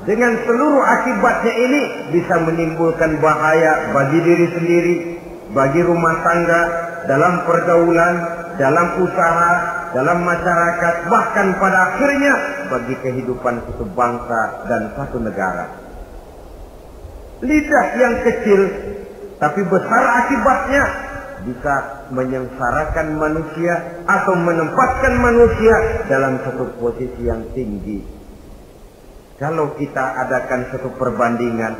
dengan seluruh akibatnya ini bisa menimbulkan bahaya bagi diri sendiri, bagi rumah tangga, dalam pergaulan, dalam usaha, dalam masyarakat, bahkan pada akhirnya bagi kehidupan satu bangsa dan satu negara. Lidah yang kecil tapi besar akibatnya bisa menyengsarakan manusia atau menempatkan manusia dalam satu posisi yang tinggi. Kalau kita adakan satu perbandingan,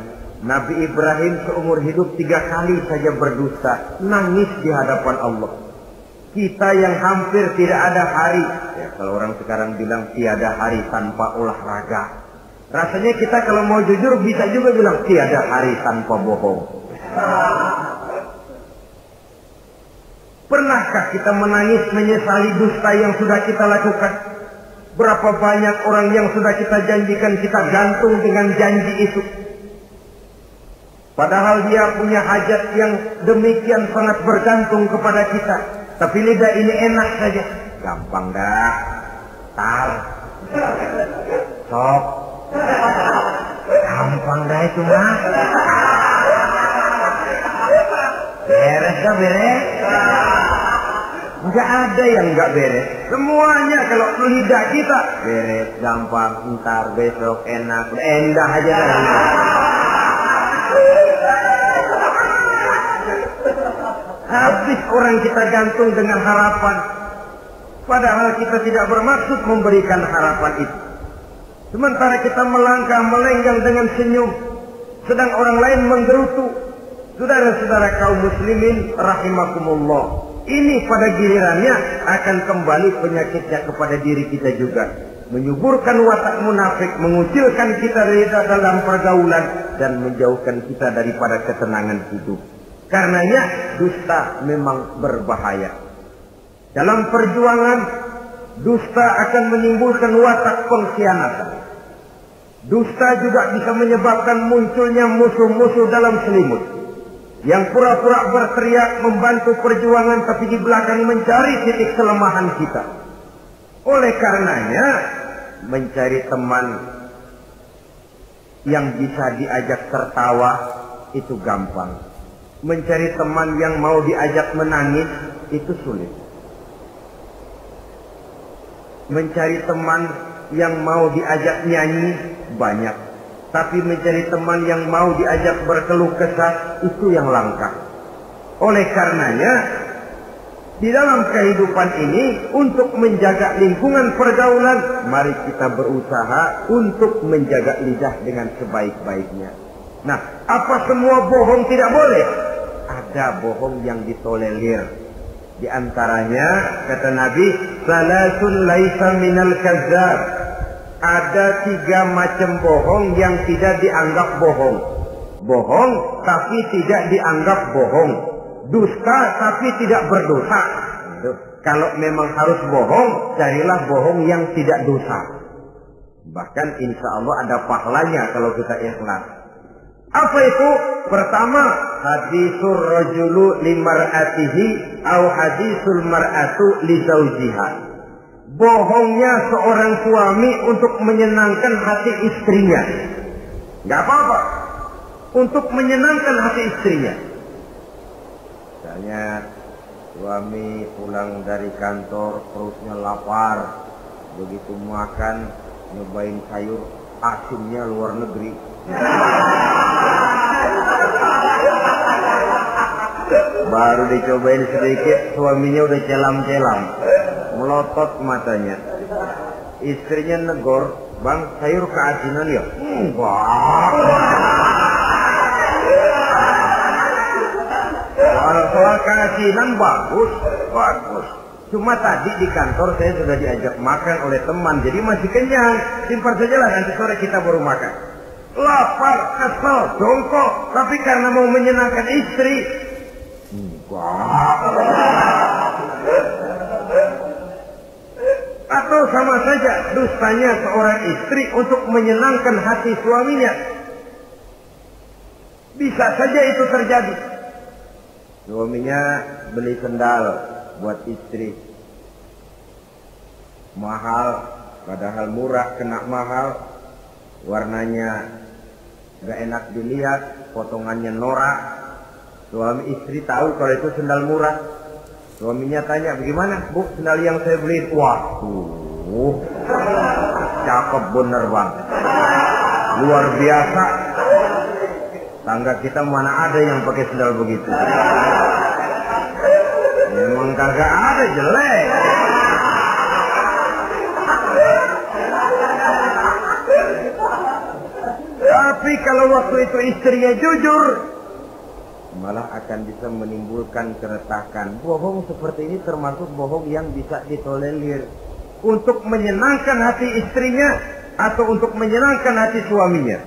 Nabi Ibrahim seumur hidup 3 kali saja berdusta, nangis di hadapan Allah. Kita yang hampir tidak ada hari, ya kalau orang sekarang bilang tiada hari tanpa olahraga. Rasanya kita kalau mau jujur bisa juga bilang tiada hari tanpa bohong. Pernahkah kita menangis menyesali dusta yang sudah kita lakukan? Berapa banyak orang yang sudah kita janjikan kita gantung dengan janji itu. Padahal dia punya hajat yang demikian sangat bergantung kepada kita. Tapi lidah ini enak saja. Gampang dah. Tar. Sok. Gampang dah itu mah. Beres dah beres. Enggak ada yang enggak beres. Semuanya kalau lidah kita beres, gampang, ntar, besok, enak, endah aja dah. Habis orang kita gantung dengan harapan, padahal kita tidak bermaksud memberikan harapan itu. Sementara kita melangkah melenggang dengan senyum, sedang orang lain menggerutu. Saudara-saudara kaum muslimin rahimakumullah, ini pada gilirannya akan kembali penyakitnya kepada diri kita juga. Menyuburkan watak munafik, mengucilkan kita dari dalam pergaulan, dan menjauhkan kita daripada ketenangan hidup. Karenanya dusta memang berbahaya. Dalam perjuangan, dusta akan menimbulkan watak pengkhianatan. Dusta juga bisa menyebabkan munculnya musuh-musuh dalam selimut, yang pura-pura berteriak membantu perjuangan tapi di belakang mencari titik kelemahan kita. Oleh karenanya, mencari teman yang bisa diajak tertawa itu gampang. Mencari teman yang mau diajak menangis itu sulit. Mencari teman yang mau diajak nyanyi banyak. Tapi mencari teman yang mau diajak berkeluh kesah itu yang langka. Oleh karenanya, di dalam kehidupan ini untuk menjaga lingkungan pergaulan, mari kita berusaha untuk menjaga lidah dengan sebaik-baiknya. Nah, apa semua bohong tidak boleh? Ada bohong yang ditolerir. Di antaranya kata Nabi, salasun laisa minal kazzab. Ada 3 macam bohong yang tidak dianggap bohong. Bohong tapi tidak dianggap bohong. Dusta tapi tidak berdosa. Kalau memang harus bohong, carilah bohong yang tidak dosa. Bahkan insya Allah ada pahalanya kalau kita ikhlas. Apa itu? Pertama, hadisul rajulu limar'atihi au hadisul mar'atu li zawjiha. Bohongnya seorang suami untuk menyenangkan hati istrinya. Gak apa-apa. Untuk menyenangkan hati istrinya. Misalnya suami pulang dari kantor perutnya lapar. Begitu makan, nyobain sayur. asinnya luar negeri. Baru dicobain sedikit, suaminya udah celam-celam, melotot matanya. Istrinya negor, bang sayur keasinan ya? Enggak. Soal keasinan bagus. Cuma tadi di kantor saya sudah diajak makan oleh teman, jadi masih kenyang. Simpan sajalah, nanti sore kita baru makan. Lapar, kesel, jongkok, tapi karena mau menyenangkan istri. Enggak. Atau sama saja dustanya seorang istri untuk menyenangkan hati suaminya. Bisa saja itu terjadi. Suaminya beli sendal buat istri. Mahal, padahal murah, kena mahal. Warnanya gak enak dilihat, potongannya norak. Suami istri tahu kalau itu sendal murah. Suaminya tanya, bagaimana bu sendal yang saya beli? Waduh, cakep bener bang, luar biasa. Tangga kita mana ada yang pakai sendal begitu. Memang kagak ada, jelek. Tapi kalau waktu itu istrinya jujur, malah akan bisa menimbulkan keretakan. Bohong seperti ini termasuk bohong yang bisa ditolerir untuk menyenangkan hati istrinya atau untuk menyenangkan hati suaminya.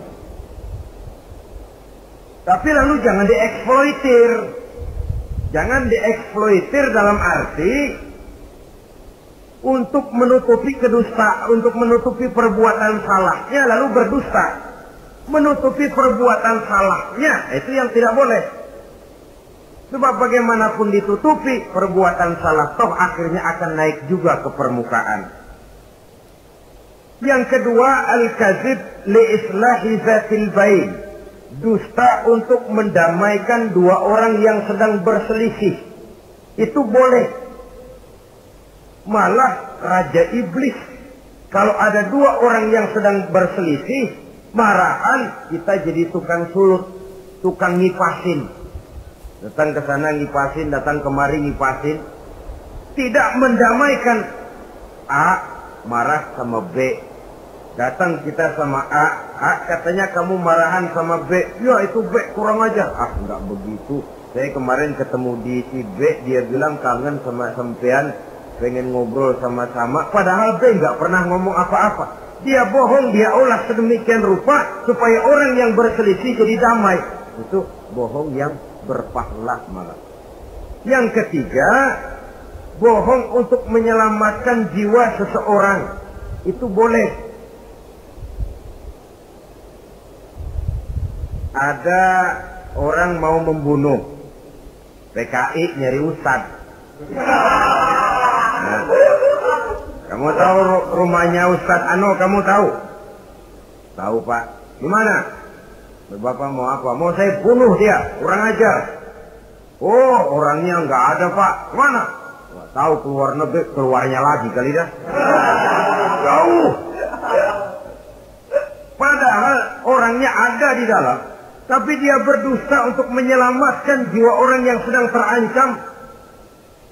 Tapi lalu jangan dieksploitir. Jangan dieksploitir dalam arti untuk menutupi kedustaan, untuk menutupi perbuatan salahnya lalu berdusta. Menutupi perbuatan salahnya itu yang tidak boleh. Sebab bagaimanapun ditutupi perbuatan salah, toh akhirnya akan naik juga ke permukaan. Yang kedua, al-kadzib li islahi zatil bain. Dusta untuk mendamaikan dua orang yang sedang berselisih. Itu boleh. Malah Raja Iblis, kalau ada dua orang yang sedang berselisih, marahan kita jadi tukang sulut, tukang ngipasin. Datang ke sana ngipasin, datang kemari ngipasin. Tidak mendamaikan. A marah sama B. Datang kita sama A katanya kamu marahan sama B. Ya itu B kurang ajar. Enggak begitu. Saya kemarin ketemu di si B, dia bilang kangen sama sampean, pengen ngobrol sama-sama. Padahal B nggak pernah ngomong apa-apa. Dia bohong, dia olah sedemikian rupa supaya orang yang berselisih jadi damai. Itu bohong yang berpahala malah. Yang ketiga, bohong untuk menyelamatkan jiwa seseorang. Itu boleh. Ada orang mau membunuh, PKI nyari ustad. Nah, kamu tahu rumahnya Ustadz Ano, kamu tahu? Tahu Pak. Gimana? Bapak mau apa? Mau saya bunuh dia, kurang ajar. Oh, orangnya nggak ada Pak. Kemana? Nggak tahu, keluar negeri, keluarnya lagi kali dah. Jauh. Padahal orangnya ada di dalam, tapi dia berdusta untuk menyelamatkan jiwa orang yang sedang terancam.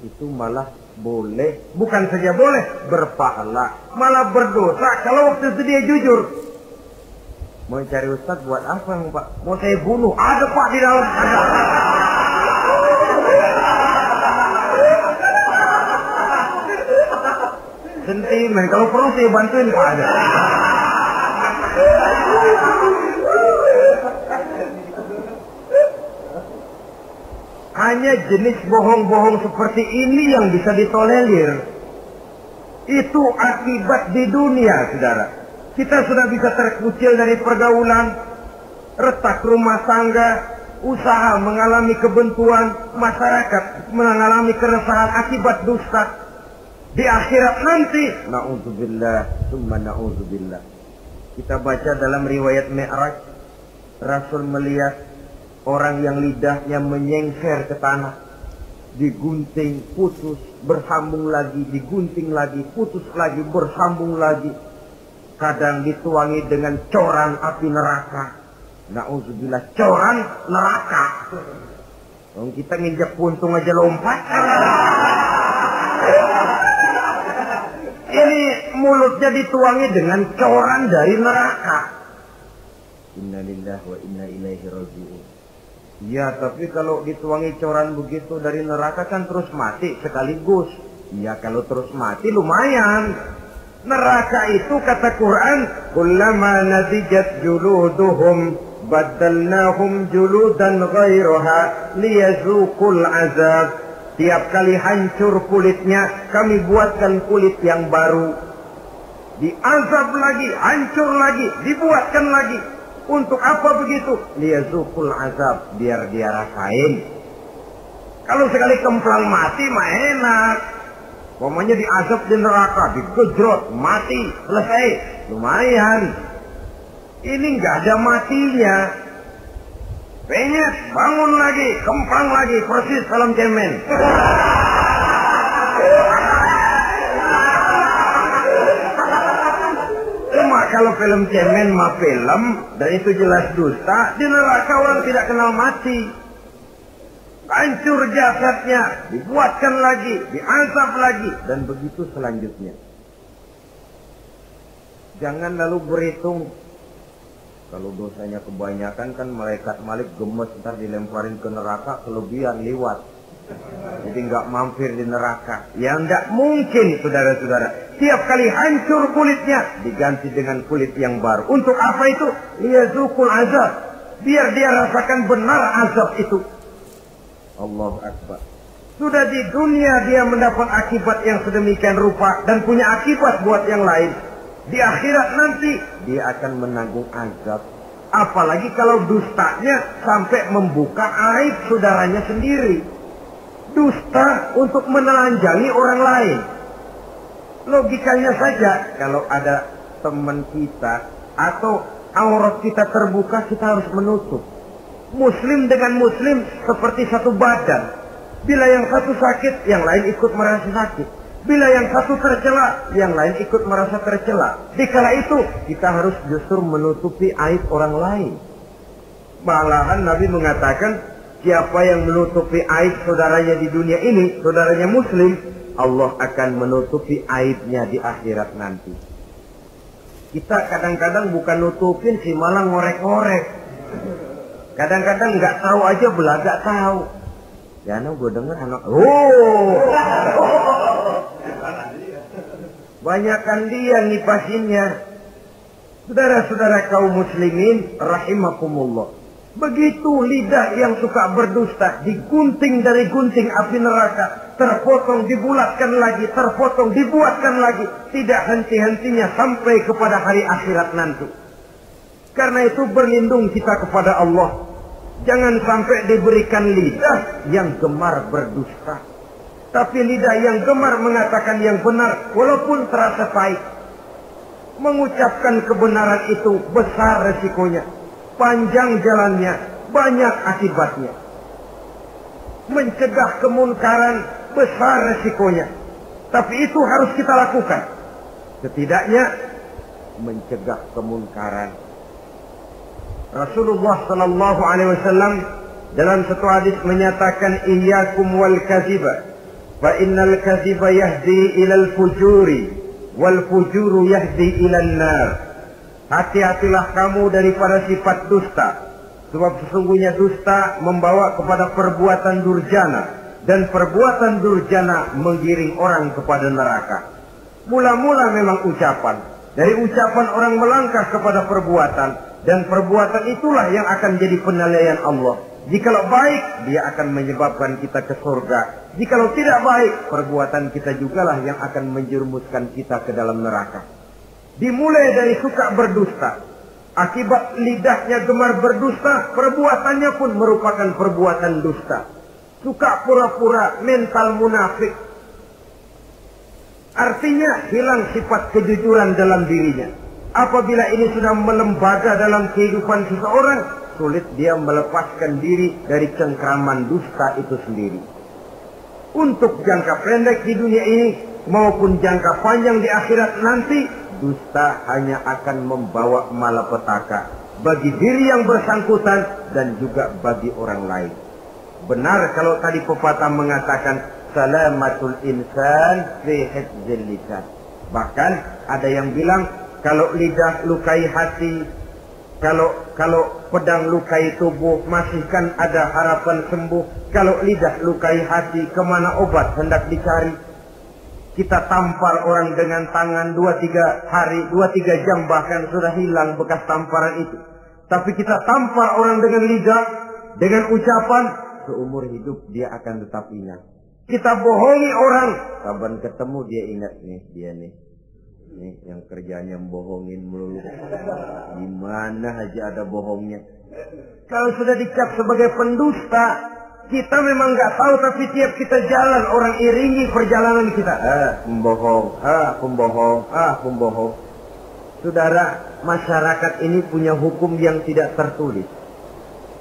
Itu malah boleh, bukan saja boleh, berpahala, malah berdosa kalau waktu itu dia jujur. Mau cari ustadz buat apa Pak? Mau saya bunuh, ada Pak di dalam. Sentimen, kalau perlu saya bantuin Pak ada. Hanya jenis bohong-bohong seperti ini yang bisa ditolerir. Itu akibat di dunia, saudara. Kita sudah bisa terkucil dari pergaulan, retak rumah tangga, usaha mengalami kebuntuan, masyarakat mengalami keresahan akibat dusta. Di akhirat nanti, na'udzubillah, summa na'udzubillah. Kita baca dalam riwayat Mi'raj, Rasul melihat orang yang lidahnya menyengker ke tanah, digunting, putus, bersambung lagi, digunting lagi, putus lagi, bersambung lagi. kadang dituangi dengan coran api neraka. Na'udzubillah, coran neraka. Kita nginjak puntung aja lompat. Ini mulutnya dituangi dengan coran dari neraka. Innalillahi wa inna ilaihi raji'un. Ya, tapi kalau dituangi coran begitu dari neraka kan terus mati sekaligus. Ya, kalau terus mati lumayan. Neraka itu kata Quran, kullama nadijat juluduhum badalnahum juludan ghairaha liyazuqul azab. Tiap kali hancur kulitnya, kami buatkan kulit yang baru. Diazab lagi, hancur lagi, dibuatkan lagi. Untuk apa begitu? Liyazuqul azab, biar dia rasain. Kalau sekali kemplang mati mah enak. Pokoknya diazab di neraka, digejrot, mati, selesai. Lumayan. Ini nggak ada matinya. Penyet, bangun lagi, kemplang lagi, persis salam cemen. Cuma kalau film cemen mah film, dan itu jelas dusta, di neraka orang tidak kenal mati. Hancur jasadnya, dibuatkan lagi, diazab lagi, dan begitu selanjutnya. Jangan lalu berhitung. Kalau dosanya kebanyakan kan malaikat Malik gemes, ntar dilemparin ke neraka, kelebihan liwat. Jadi nggak mampir di neraka. Ya nggak mungkin, saudara-saudara. Tiap kali hancur kulitnya, diganti dengan kulit yang baru. Untuk apa itu? Liyazuqul azab. Biar dia rasakan benar azab itu. Allahu Akbar. Sudah di dunia dia mendapat akibat yang sedemikian rupa dan punya akibat buat yang lain. Di akhirat nanti dia akan menanggung azab. Apalagi kalau dustanya sampai membuka aib saudaranya sendiri. Dusta untuk menelanjangi orang lain. Logikanya saja, kalau ada teman kita atau aurat kita terbuka, kita harus menutup. Muslim dengan muslim seperti satu badan. Bila yang satu sakit, yang lain ikut merasa sakit. Bila yang satu tercela, yang lain ikut merasa tercela. Dikala itu, kita harus justru menutupi aib orang lain. Malahan Nabi mengatakan, siapa yang menutupi aib saudaranya di dunia ini, saudaranya muslim, Allah akan menutupi aibnya di akhirat nanti. Kita kadang-kadang bukan nutupin sih, malah ngorek-ngorek. Kadang-kadang nggak tahu aja belagak tahu. Ya, gue denger anak. Banyakan dia nipasinnya. Saudara-saudara kaum muslimin rahimakumullah. Begitu lidah yang suka berdusta digunting dari gunting api neraka, terpotong dibulatkan lagi, terpotong dibuatkan lagi, tidak henti-hentinya sampai kepada hari akhirat nanti. Karena itu berlindung kita kepada Allah. Jangan sampai diberikan lidah yang gemar berdusta. Tapi lidah yang gemar mengatakan yang benar walaupun terasa pahit. Mengucapkan kebenaran itu besar resikonya. Panjang jalannya, banyak akibatnya. Mencegah kemunkaran besar resikonya. Tapi itu harus kita lakukan. Setidaknya mencegah kemunkaran. Rasulullah sallallahu alaihi wasallam dalam satu hadis menyatakan iyyakum wal kadziba fa innal kadziba yahdi ilal fujuri wal fujuru yahdi ilan nar. Hati-hatilah kamu daripada sifat dusta, sebab sesungguhnya dusta membawa kepada perbuatan durjana dan perbuatan durjana menggiring orang kepada neraka. Mula-mula memang ucapan, dari ucapan orang melangkah kepada perbuatan. Dan perbuatan itulah yang akan jadi penilaian Allah. Jikalau baik, dia akan menyebabkan kita ke surga. Jikalau tidak baik, perbuatan kita jugalah yang akan menjerumuskan kita ke dalam neraka. Dimulai dari suka berdusta. Akibat lidahnya gemar berdusta, perbuatannya pun merupakan perbuatan dusta. Suka pura-pura, mental munafik. Artinya hilang sifat kejujuran dalam dirinya. Apabila ini sudah melembaga dalam kehidupan seseorang, sulit dia melepaskan diri dari cengkraman dusta itu sendiri. untuk jangka pendek di dunia ini maupun jangka panjang di akhirat nanti, dusta hanya akan membawa malapetaka bagi diri yang bersangkutan dan juga bagi orang lain. Benar kalau tadi pepatah mengatakan salamatul insan fi hifdzil lisan. Bahkan ada yang bilang kalau lidah lukai hati, kalau pedang lukai tubuh, masih kan ada harapan sembuh. Kalau lidah lukai hati, kemana obat hendak dicari? Kita tampar orang dengan tangan 2-3 hari, 2-3 jam bahkan sudah hilang bekas tamparan itu. Tapi kita tampar orang dengan lidah, dengan ucapan, seumur hidup dia akan tetap ingat. Kita bohongi orang, kapan ketemu dia ingat nih, dia nih. Nih yang kerjanya bohongin melulu. Gimana aja ada bohongnya. Kalau sudah dicap sebagai pendusta, kita memang nggak tahu, tapi tiap kita jalan orang iringi perjalanan kita. Pembohong, pembohong, pembohong. Saudara, masyarakat ini punya hukum yang tidak tertulis,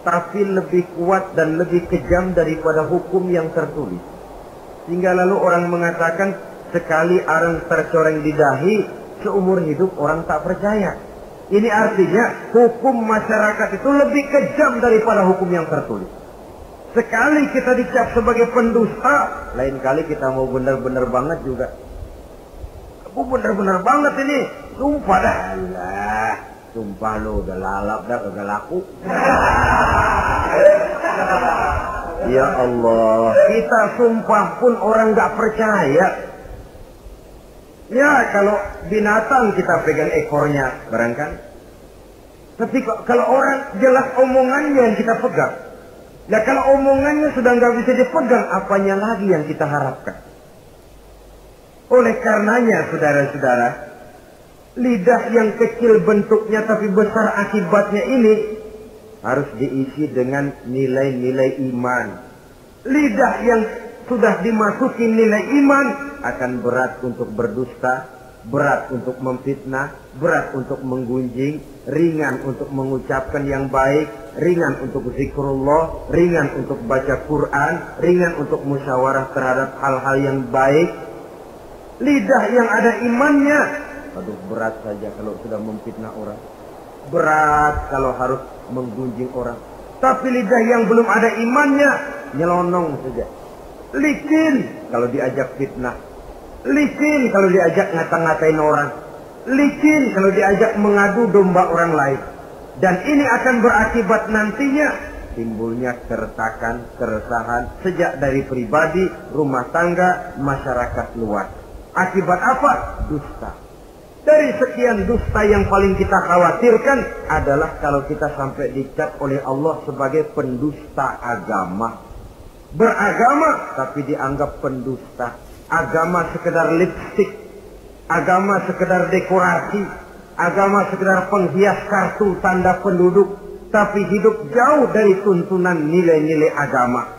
tapi lebih kuat dan lebih kejam daripada hukum yang tertulis. Sehingga lalu orang mengatakan sekali arang tercoreng di dahi, seumur hidup orang tak percaya. Ini artinya hukum masyarakat itu lebih kejam daripada hukum yang tertulis. Sekali kita dicap sebagai pendusta, lain kali kita mau benar-benar banget juga. Aku benar-benar banget ini, sumpah dah. Alah, sumpah lo udah lalap dah, udah laku. Ya Allah, kita sumpah pun orang gak percaya. Ya kalau binatang kita pegang ekornya barangkali. Tapi kalau orang jelas omongannya yang kita pegang. Nah kalau omongannya sudah nggak bisa dipegang, apanya lagi yang kita harapkan? Oleh karenanya saudara-saudara, lidah yang kecil bentuknya tapi besar akibatnya ini harus diisi dengan nilai-nilai iman. Lidah yang sudah dimasuki nilai iman akan berat untuk berdusta, berat untuk memfitnah, berat untuk menggunjing, ringan untuk mengucapkan yang baik, ringan untuk zikrullah, ringan untuk baca Quran, ringan untuk musyawarah terhadap hal-hal yang baik. Lidah yang ada imannya, aduh berat saja kalau sudah memfitnah orang, berat kalau harus menggunjing orang. Tapi lidah yang belum ada imannya, nyelonong saja. Licin kalau diajak fitnah, licin kalau diajak ngata-ngatain orang, licin kalau diajak mengadu domba orang lain. Dan ini akan berakibat nantinya timbulnya keretakan, keresahan sejak dari pribadi, rumah tangga, masyarakat luas. Akibat apa? Dusta. Dari sekian dusta yang paling kita khawatirkan adalah kalau kita sampai dicap oleh Allah sebagai pendusta agama. Beragama tapi dianggap pendusta. Agama sekedar lipstik, agama sekedar dekorasi, agama sekedar penghias kartu tanda penduduk, tapi hidup jauh dari tuntunan nilai-nilai agama.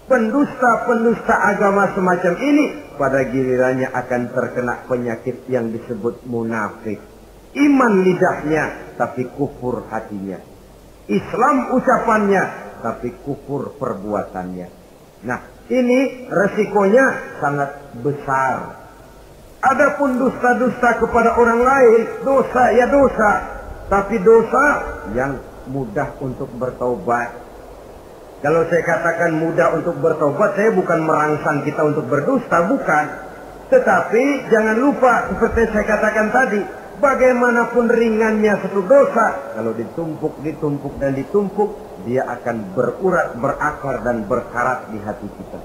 Pendusta-pendusta agama semacam ini pada gilirannya akan terkena penyakit yang disebut munafik. Iman lidahnya tapi kufur hatinya. Islam ucapannya tapi kufur perbuatannya. Nah, ini resikonya sangat besar. Adapun dusta-dusta kepada orang lain, dosa ya dosa, tapi dosa yang mudah untuk bertobat. Kalau saya katakan mudah untuk bertobat, saya bukan merangsang kita untuk berdusta, bukan. Tetapi jangan lupa seperti saya katakan tadi, bagaimanapun ringannya satu dosa, kalau ditumpuk dan ditumpuk, dia akan berurat, berakar dan berkarat di hati kita.